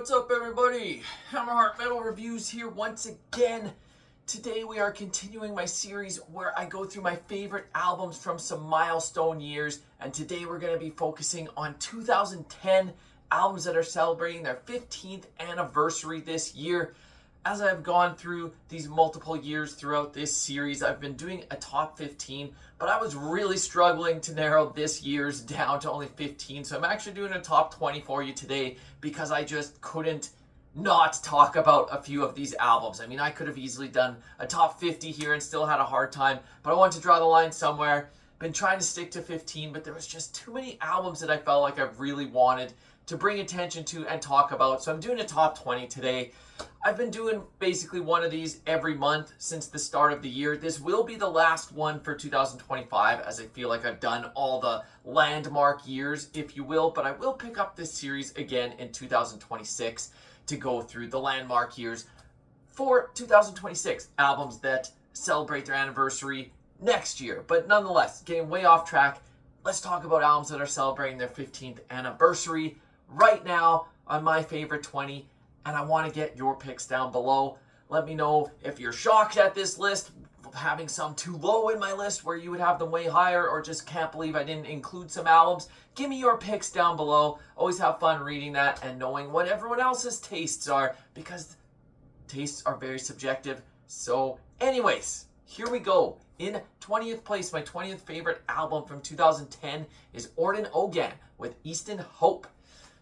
What's up, everybody? Hammerheart Metal Reviews here once again. Today we are continuing my series where I go through my favorite albums from some milestone years, and today we're going to be focusing on 2010 albums that are celebrating their 15th anniversary this year. As I've gone through these multiple years throughout this series, I've been doing a top 15, but I was really struggling to narrow this year's down to only 15, so I'm actually doing a top 20 for you today because I just couldn't not talk about a few of these albums. I mean, I could have easily done a top 50 here and still had a hard time, but I wanted to draw the line somewhere. Been trying to stick to 15, but there was just too many albums that I felt like I really wanted to bring attention to and talk about, so I'm doing a top 20 today. I've been doing basically one of these every month since the start of the year. This will be the last one for 2025, as I feel like I've done all the landmark years, if you will, but I will pick up this series again in 2026 to go through the landmark years for 2026, albums that celebrate their anniversary next year. But nonetheless, getting way off track, let's talk about albums that are celebrating their 15th anniversary right now on my favorite 20. And I want to get your picks down below. Let me know if you're shocked at this list, having some too low in my list where you would have them way higher, or just can't believe I didn't include some albums. Give me your picks down below. Always have fun reading that and knowing what everyone else's tastes are, because tastes are very subjective. So anyways, here we go. In 20th place, my 20th favorite album from 2010 is Orden Ogan with Easton Hope.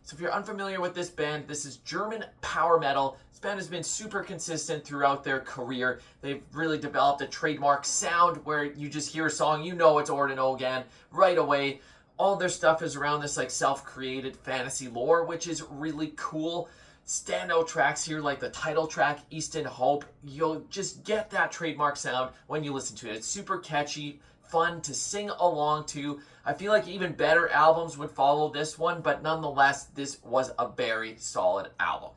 So if you're unfamiliar with this band, this is German power metal. This band has been super consistent throughout their career. They've really developed a trademark sound where you just hear a song, you know it's Orden Ogan right away. All their stuff is around this like self-created fantasy lore, which is really cool. Standout tracks here like the title track, Easton Hope. You'll just get that trademark sound when you listen to it. It's super catchy, fun to sing along to. I feel like even better albums would follow this one, but nonetheless, this was a very solid album.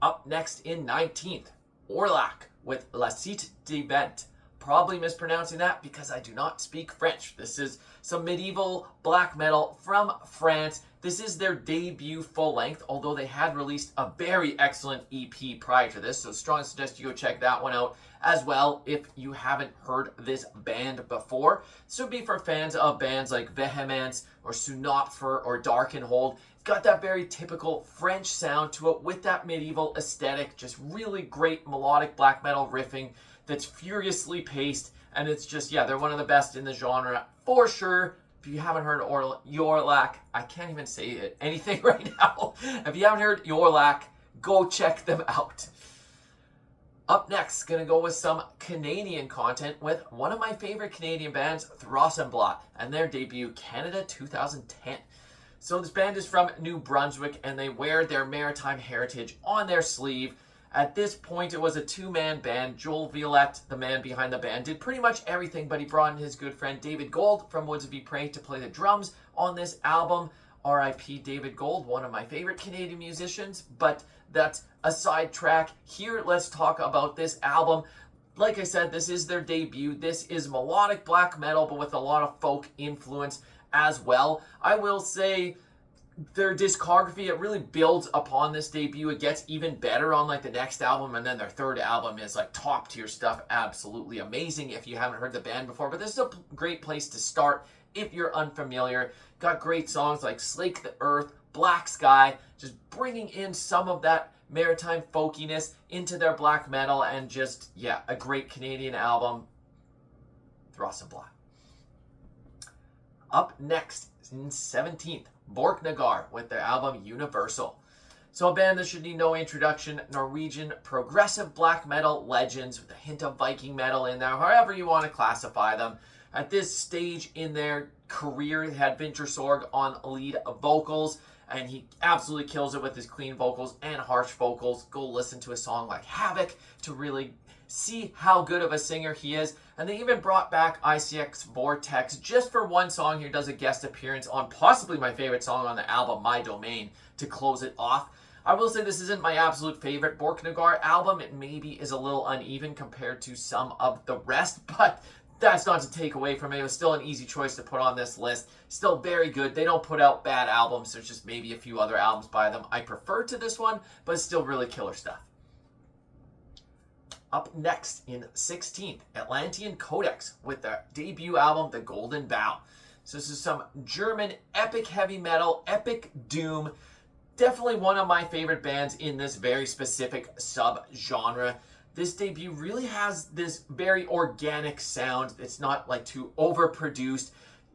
Up next in 19th, Aorlhac with La Cite de Vent. Probably mispronouncing that because I do not speak French. This is some medieval black metal from France. This is their debut full length, although they had released a very excellent EP prior to this, so strongly suggest you go check that one out as well if you haven't heard this band before. This would be for fans of bands like Vehemence or Sunopfer or Darkenhold. It's got that very typical French sound to it with that medieval aesthetic, just really great melodic black metal riffing that's furiously paced, and it's just, yeah, they're one of the best in the genre for sure. If you haven't heard Aorlhac, I can't even say anything right now. If you haven't heard Aorlhac, go check them out. Up next, gonna go with some Canadian content with one of my favorite Canadian bands, Throssenblatt, and their debut, Canada 2010. So this band is from New Brunswick, and they wear their maritime heritage on their sleeve. At this point, it was a two-man band. Joel Violette, the man behind the band, did pretty much everything, but he brought in his good friend David Gold from Woods of Ypres to play the drums on this album. R.I.P. David Gold, one of my favorite Canadian musicians, but that's a sidetrack. Here, let's talk about this album. Like I said, this is their debut. This is melodic black metal, but with a lot of folk influence as well. I will say their discography, it really builds upon this debut. It gets even better on like the next album, and then their third album is like top tier stuff. Absolutely amazing if you haven't heard the band before, but this is a great place to start if you're unfamiliar. Got great songs like Slake the Earth, Black Sky, just bringing in some of that maritime folkiness into their black metal, and just, yeah, a great Canadian album. Throssenblatt. Up next in 17th, Borknagar with their album Universal. So a band that should need no introduction, Norwegian progressive black metal legends with a hint of Viking metal in there, however you want to classify them. At this stage in their career, they had Vinter Sorg on lead vocals, and he absolutely kills it with his clean vocals and harsh vocals. Go listen to a song like Havoc to really see how good of a singer he is. And they even brought back ICX Vortex just for one song. He does a guest appearance on possibly my favorite song on the album, My Domain, to close it off. I will say this isn't my absolute favorite Borknagar album. It maybe is a little uneven compared to some of the rest, but that's not to take away from it. It was still an easy choice to put on this list. Still very good. They don't put out bad albums. There's just maybe a few other albums by them I prefer to this one, but it's still really killer stuff. Up next in 16th, Atlantean Kodex with their debut album, The Golden Bough. So this is some German epic heavy metal, epic doom. Definitely one of my favorite bands in this very specific sub-genre. This debut really has this very organic sound. It's not like too overproduced.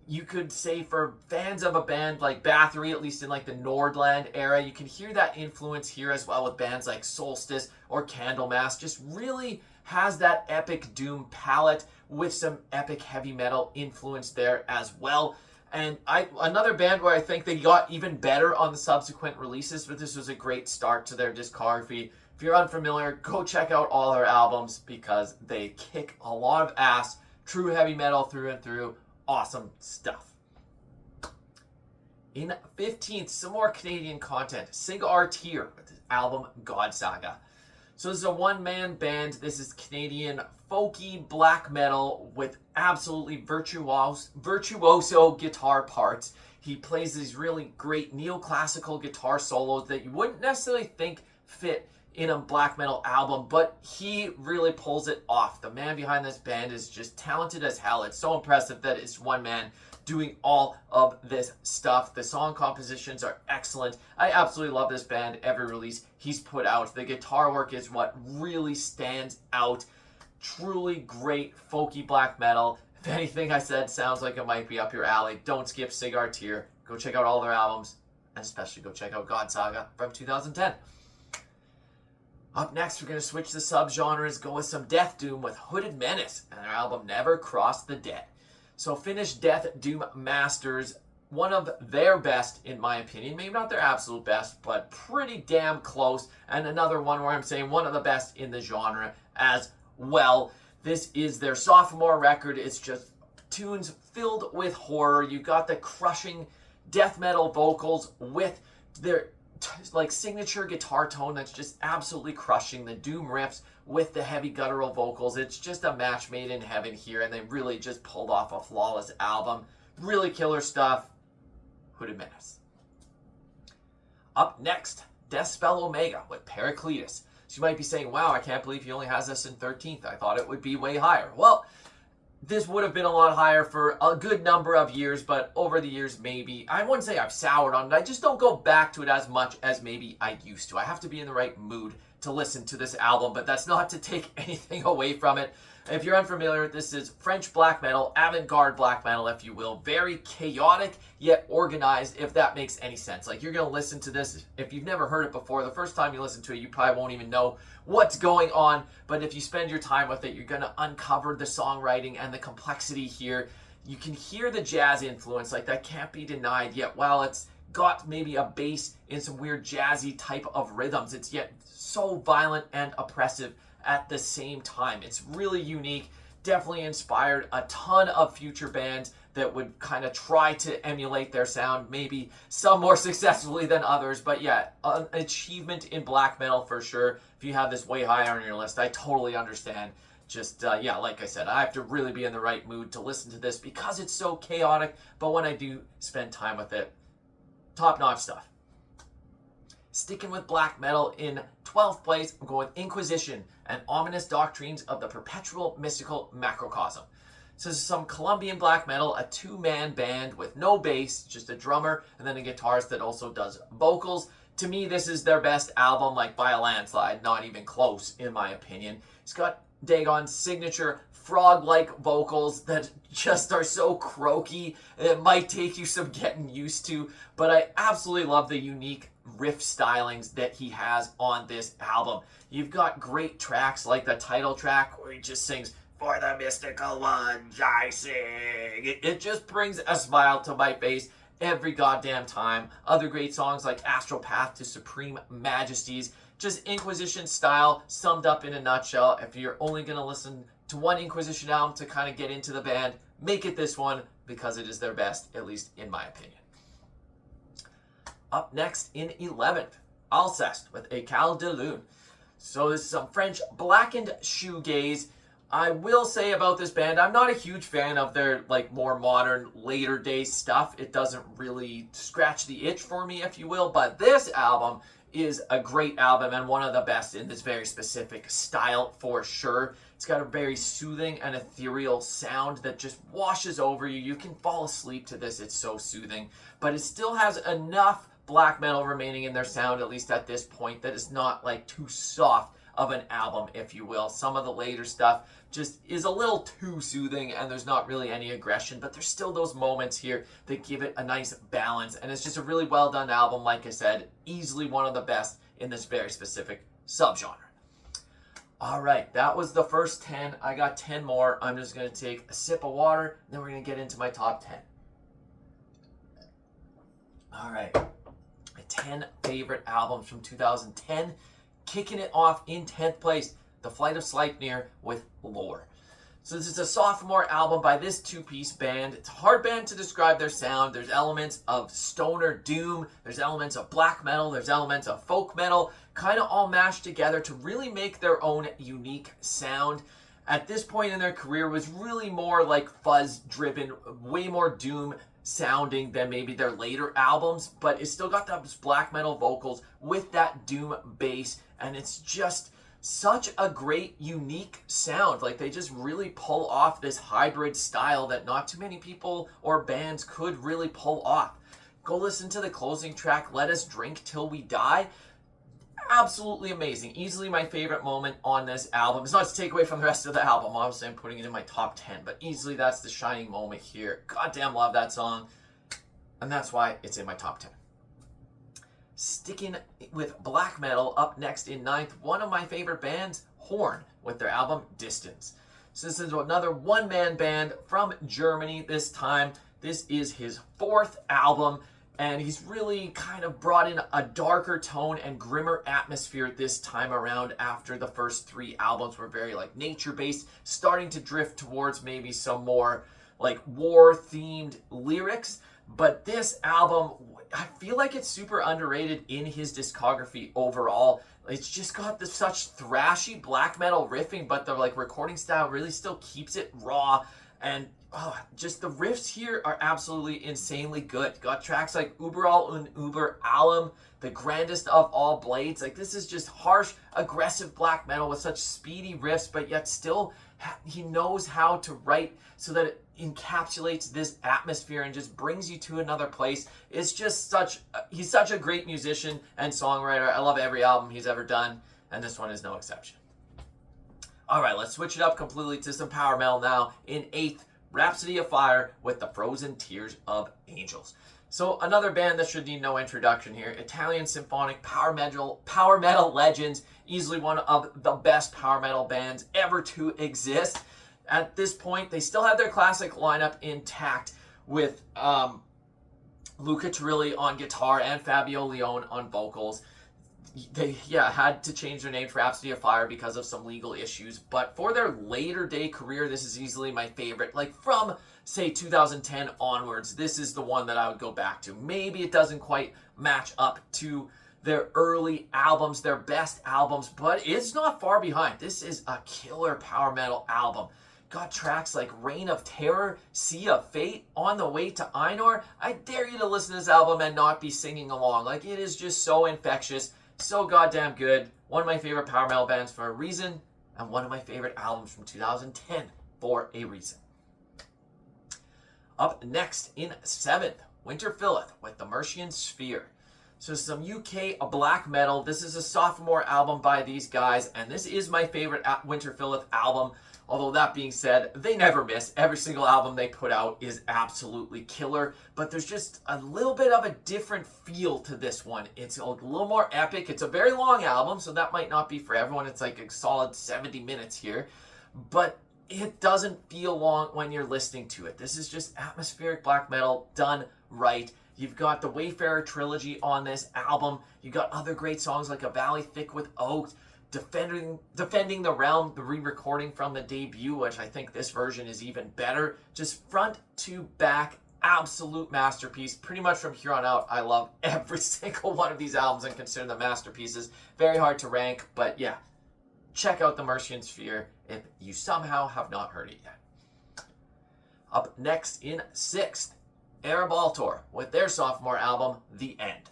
You could say for fans of a band like Bathory, at least in like the Nordland era, you can hear that influence here as well with bands like Solstice or Candlemass. Just really has that epic doom palette with some epic heavy metal influence there as well. And another band where I think they got even better on the subsequent releases, but this was a great start to their discography. If you're unfamiliar, go check out all their albums because they kick a lot of ass. True heavy metal through and through. Awesome stuff. In 15th, some more Canadian content. Sig Artir with his album God Saga. So this is a one-man band. This is Canadian folky black metal with absolutely virtuoso guitar parts. He plays these really great neoclassical guitar solos that you wouldn't necessarily think fit in a black metal album, but he really pulls it off. The man behind this band is just talented as hell. It's so impressive that it's one man doing all of this stuff. The song compositions are excellent. I absolutely love this band. Every release he's put out. The guitar work is what really stands out. Truly great folky black metal. If anything I said sounds like it might be up your alley, don't skip Sig Artir. Go check out all their albums, and especially go check out God Saga from 2010. Up next, we're going to switch the subgenres, go with some Death Doom with Hooded Menace and their album Never Cross the Dead. So Finnish Death Doom masters, one of their best in my opinion, maybe not their absolute best, but pretty damn close, and another one where I'm saying one of the best in the genre as well. This is their sophomore record. It's just tunes filled with horror. You got the crushing death metal vocals with their like signature guitar tone that's just absolutely crushing, the doom riffs with the heavy guttural vocals. It's just a match made in heaven here, and they really just pulled off a flawless album. Really killer stuff. Hooded Menace. Up next, Deathspell Omega with Paracletus. So you might be saying, wow, I can't believe he only has this in 13th. I thought it would be way higher. Well, this would have been a lot higher for a good number of years, but over the years, maybe, I wouldn't say I've soured on it. I just don't go back to it as much as maybe I used to. I have to be in the right mood to listen to this album, but that's not to take anything away from it. If you're unfamiliar, this is French black metal, avant-garde black metal, if you will. Very chaotic, yet organized, if that makes any sense. Like, you're going to listen to this. If you've never heard it before, the first time you listen to it, you probably won't even know what's going on. But if you spend your time with it, you're going to uncover the songwriting and the complexity here. You can hear the jazz influence, like that can't be denied, yet while it's got maybe a bass in some weird jazzy type of rhythms, it's yet so violent and oppressive at the same time. It's really unique. Definitely inspired a ton of future bands that would kind of try to emulate their sound, maybe some more successfully than others, but yeah, an achievement in black metal for sure. If you have this way higher on your list, I totally understand. Just, yeah, like I said, I have to really be in the right mood to listen to this because it's so chaotic, but when I do spend time with it, top-notch stuff. Sticking with black metal in 12th place, I'm going with Inquisition and Ominous Doctrines of the Perpetual Mystical Macrocosm. So this is some Colombian black metal, a two-man band with no bass, just a drummer, and then a guitarist that also does vocals. To me, this is their best album, like by a landslide, not even close, in my opinion. It's got Dagon's signature frog-like vocals that just are so croaky, it might take you some getting used to, but I absolutely love the unique riff stylings that he has on this album. You've got great tracks like the title track where he just sings, "For the mystical ones I sing." It just brings a smile to my face every goddamn time. Other great songs like Astral Path to Supreme Majesties. Just Inquisition style summed up in a nutshell. If you're only going to listen to one Inquisition album to kind of get into the band, make it this one because it is their best, at least in my opinion. Up next in 11th, Alcest with Ecailles de Lune. So this is some French blackened shoegaze. I will say about this band, I'm not a huge fan of their like more modern, later day stuff. It doesn't really scratch the itch for me, if you will. But this album is a great album and one of the best in this very specific style for sure. It's got a very soothing and ethereal sound that just washes over you. You can fall asleep to this. It's so soothing. But it still has enough black metal remaining in their sound, at least at this point, that it's not like too soft of an album, if you will. Some of the later stuff just is a little too soothing and there's not really any aggression, but there's still those moments here that give it a nice balance, and it's just a really well done album. Like I said, easily one of the best in this very specific subgenre. All right, that was the first 10. I got 10 more. I'm just going to take a sip of water, then we're going to get into my top 10. All right, my 10 favorite albums from 2010. Kicking it off in 10th place, The Flight of Sleipnir with Lore. So this is a sophomore album by this two-piece band. It's a hard band to describe their sound. There's elements of stoner doom, there's elements of black metal, there's elements of folk metal, kind of all mashed together to really make their own unique sound. At this point in their career was really more like fuzz-driven, way more doom sounding than maybe their later albums, but it's still got those black metal vocals with that doom bass, and it's just such a great, unique sound. Like, they just really pull off this hybrid style that not too many people or bands could really pull off. Go listen to the closing track, Let Us Drink Till We Die. Absolutely amazing. Easily my favorite moment on this album. It's not to take away from the rest of the album. Obviously, I'm putting it in my top 10, but easily that's the shining moment here. Goddamn love that song, and that's why it's in my top 10. Sticking with black metal, up next in 9th, one of my favorite bands, Horn, with their album Distanz. So this is another one-man band from Germany this time. This is his 4th album, and he's really kind of brought in a darker tone and grimmer atmosphere this time around after the first 3 albums were very like nature-based, starting to drift towards maybe some more like war-themed lyrics. But this album, I feel like it's super underrated in his discography overall. It's just got such thrashy black metal riffing, but the like recording style really still keeps it raw. And just the riffs here are absolutely insanely good. Got tracks like Überall und über allem, the grandest of all blades. Like, this is just harsh, aggressive black metal with such speedy riffs, but yet still he knows how to write so that it encapsulates this atmosphere and just brings you to another place. It's just he's such a great musician and songwriter. I love every album he's ever done, and this one is no exception. All right, let's switch it up completely to some power metal now. In 8th, Rhapsody of Fire with the Frozen Tears of Angels. So another band that should need no introduction here. Italian symphonic power metal legends. Easily one of the best power metal bands ever to exist. At this point, they still have their classic lineup intact with Luca Turilli on guitar and Fabio Leone on vocals. They had to change their name to Rhapsody of Fire because of some legal issues, but for their later day career, this is easily my favorite. Like, from say 2010 onwards, this is the one that I would go back to. Maybe it doesn't quite match up to their early albums, their best albums, but it's not far behind. This is a killer power metal album. Got tracks like Reign of Terror, Sea of Fate, On the Way to Einor. I dare you to listen to this album and not be singing along. Like, it is just so infectious. So goddamn good. One of my favorite power metal bands for a reason, and one of my favorite albums from 2010 for a reason. Up next in 7th, Winter Filleth with the Mercian Sphere. So some UK black metal. This is a sophomore album by these guys, and this is my favorite Winter Filleth album. Although that being said, they never miss. Every single album they put out is absolutely killer. But there's just a little bit of a different feel to this one. It's a little more epic. It's a very long album, so that might not be for everyone. It's like a solid 70 minutes here. But it doesn't feel long when you're listening to it. This is just atmospheric black metal done right. You've got the Wayfarer trilogy on this album. You've got other great songs like A Valley Thick with Oaks, Defending the Realm, the re-recording from the debut, which I think this version is even better. Just front to back, absolute masterpiece. Pretty much from here on out, I love every single one of these albums and consider them masterpieces. Very hard to rank, but yeah, check out the Mercian Sphere if you somehow have not heard it yet. Up next in 6th, Ereb Altor with their sophomore album, The End.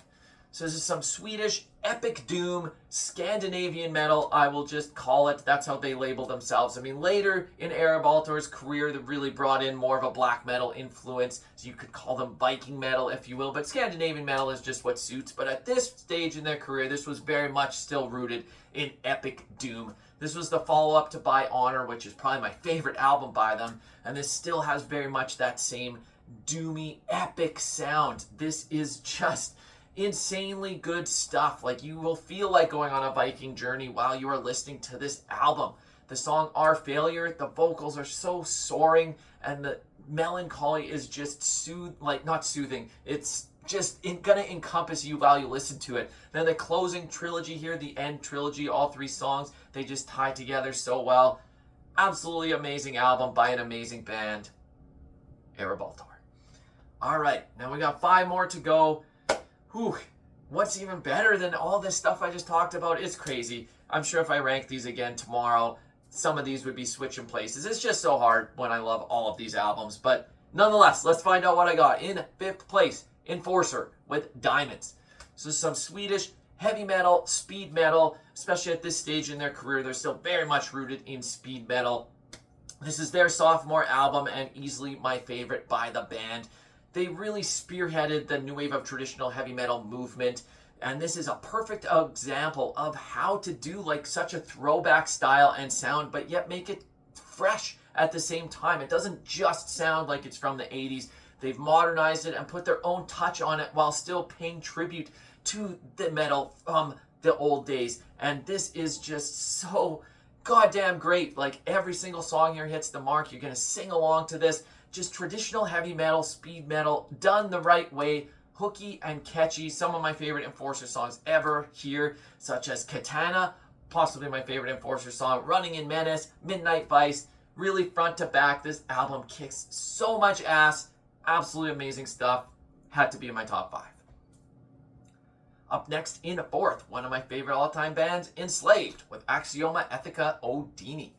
So this is some Swedish epic doom, Scandinavian metal, I will just call it. That's how they label themselves. I mean, later in Ereb Altor's career, they really brought in more of a black metal influence, so you could call them Viking metal, if you will, but Scandinavian metal is just what suits. But at this stage in their career, this was very much still rooted in epic doom. This was the follow-up to By Honor, which is probably my favorite album by them, and this still has very much that same doomy, epic sound. This is just insanely good stuff. Like, you will feel like going on a Viking journey while you are listening to this album. The song Our Failure, the vocals are so soaring, and the melancholy is just not soothing. It's just gonna encompass you while you listen to it. Then the closing trilogy here, the end trilogy, all 3 songs, they just tie together so well. Absolutely amazing album by an amazing band, Ereb Altor. All right, now we got 5 more to go. Whew, what's even better than all this stuff I just talked about? It's crazy. I'm sure if I rank these again tomorrow, some of these would be switching places. It's just so hard when I love all of these albums. But nonetheless, let's find out what I got. In 5th place, Enforcer with Diamonds. So some Swedish heavy metal, speed metal, especially at this stage in their career. They're still very much rooted in speed metal. This is their sophomore album and easily my favorite by the band. They really spearheaded the new wave of traditional heavy metal movement, and this is a perfect example of how to do like such a throwback style and sound, but yet make it fresh at the same time. It doesn't just sound like it's from the 80s. They've modernized it and put their own touch on it while still paying tribute to the metal from the old days, and this is just so goddamn great. Like, every single song here hits the mark. You're gonna sing along to this. Just traditional heavy metal, speed metal, done the right way, hooky and catchy. Some of my favorite Enforcer songs ever here, such as Katana, possibly my favorite Enforcer song, Running in Menace, Midnight Vice. Really front to back, this album kicks so much ass. Absolutely amazing stuff. Had to be in my top 5. Up next in 4th, one of my favorite all-time bands, Enslaved, with Axioma, Ethica, Odini.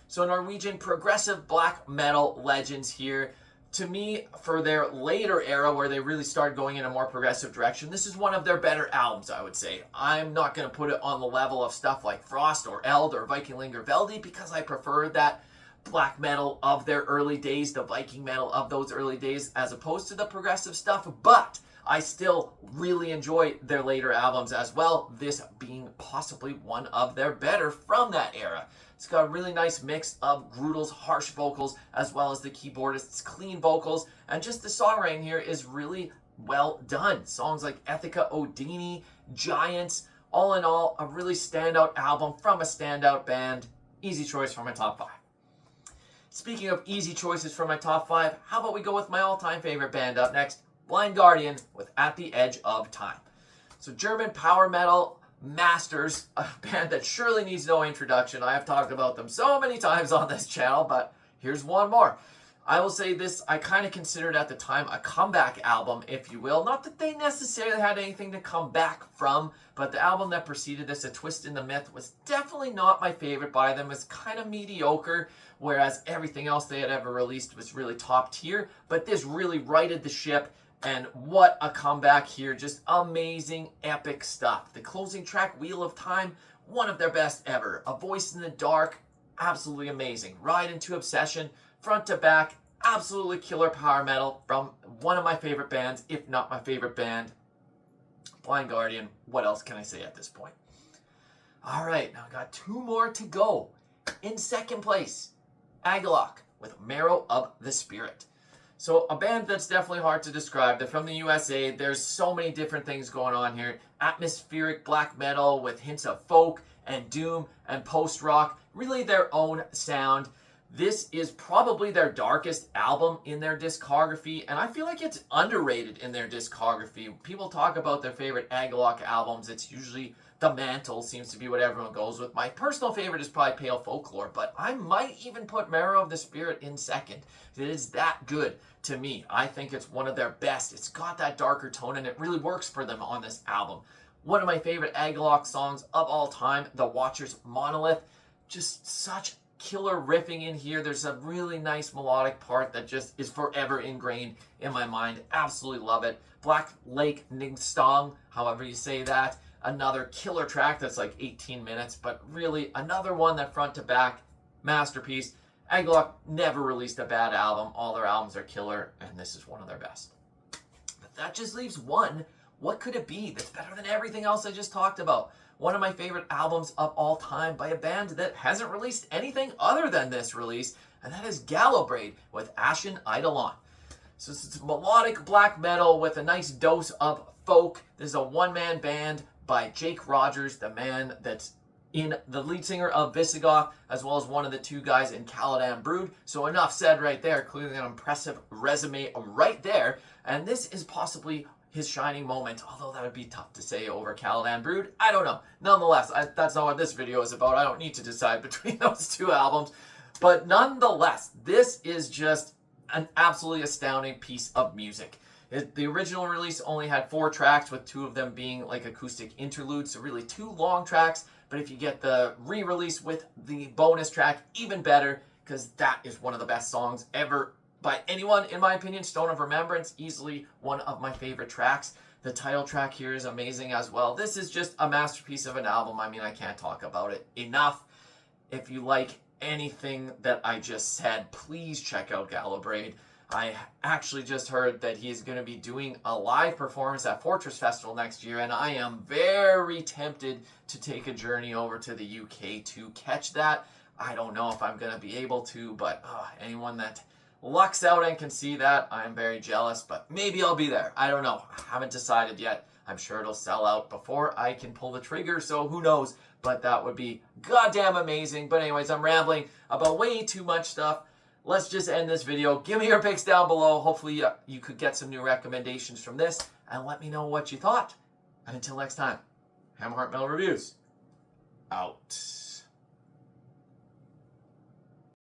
So Norwegian progressive black metal legends here. To me, for their later era where they really started going in a more progressive direction, this is one of their better albums, I would say. I'm not going to put it on the level of stuff like Frost or Eld or Viking or Veldi because I prefer that black metal of their early days, the Viking metal of those early days, as opposed to the progressive stuff. But I still really enjoy their later albums as well, this being possibly one of their better from that era. It's got a really nice mix of Grudel's harsh vocals as well as the keyboardist's clean vocals, and just the songwriting here is really well done. Songs like Ethica, Odini, Giants, all in all, a really standout album from a standout band. Easy choice for my top 5. Speaking of easy choices for my top 5, how about we go with my all-time favorite band up next, Blind Guardian with At the Edge of Time. So German power metal masters, a band that surely needs no introduction. I have talked about them so many times on this channel, but here's one more. I will say this, I kind of considered at the time a comeback album, if you will. Not that they necessarily had anything to come back from, but the album that preceded this, A Twist in the Myth, was definitely not my favorite by them. It was kind of mediocre, whereas everything else they had ever released was really top tier. But this really righted the ship, and what a comeback here. Just amazing, epic stuff. The closing track, Wheel of Time, one of their best ever. A Voice in the Dark, absolutely amazing. Ride into Obsession, front to back, absolutely killer power metal from one of my favorite bands, if not my favorite band, Blind Guardian. What else can I say at this point? All right, now I got 2 more to go. In 2nd place, Agalloch with Marrow of the Spirit. So a band that's definitely hard to describe. They're from the USA. There's so many different things going on here. Atmospheric black metal with hints of folk and doom and post-rock. Really their own sound. This is probably their darkest album in their discography, and I feel like it's underrated in their discography. People talk about their favorite Agalloch albums. It's usually The Mantle, seems to be what everyone goes with. My personal favorite is probably Pale Folklore, but I might even put Marrow of the Spirit in second. It is that good to me. I think it's one of their best. It's got that darker tone, and it really works for them on this album. One of my favorite Agalloch songs of all time, The Watcher's Monolith. Just such killer riffing in here. There's a really nice melodic part that just is forever ingrained in my mind. Absolutely love it. Black Lake Ningstong, however you say that. Another killer track that's like 18 minutes, but really another one that front to back, masterpiece. Agalloch never released a bad album. All their albums are killer, and this is one of their best. But that just leaves one. What could it be that's better than everything else I just talked about? One of my favorite albums of all time by a band that hasn't released anything other than this release, and that is Gallowbraid with Ashen, Eidolon. So it's melodic black metal with a nice dose of folk. This is a one-man band by Jake Rogers, the man that's in the lead singer of Visigoth, as well as one of the two guys in Caladan Brood. So enough said right there. Clearly an impressive resume right there. And this is possibly his shining moment, although that would be tough to say over Caladan Brood. I don't know. Nonetheless, that's not what this video is about. I don't need to decide between those two albums. But nonetheless, this is just an absolutely astounding piece of music. The original release only had 4 tracks, with 2 of them being like acoustic interludes, so really 2 long tracks. But if you get the re-release with the bonus track, even better, because that is one of the best songs ever by anyone, in my opinion. Stone of Remembrance, easily one of my favorite tracks. The title track here is amazing as well. This is just a masterpiece of an album. I mean, I can't talk about it enough. If you like anything that I just said, please check out Gallowbraid. I actually just heard that he's going to be doing a live performance at Fortress Festival next year, and I am very tempted to take a journey over to the UK to catch that. I don't know if I'm going to be able to, but anyone that lucks out and can see that, I'm very jealous, but maybe I'll be there. I don't know. I haven't decided yet. I'm sure it'll sell out before I can pull the trigger, so who knows, but that would be goddamn amazing. But anyways, I'm rambling about way too much stuff. Let's just end this video. Give me your picks down below. Hopefully you could get some new recommendations from this, and let me know what you thought. And until next time, Hammerheart Metal Reviews, out.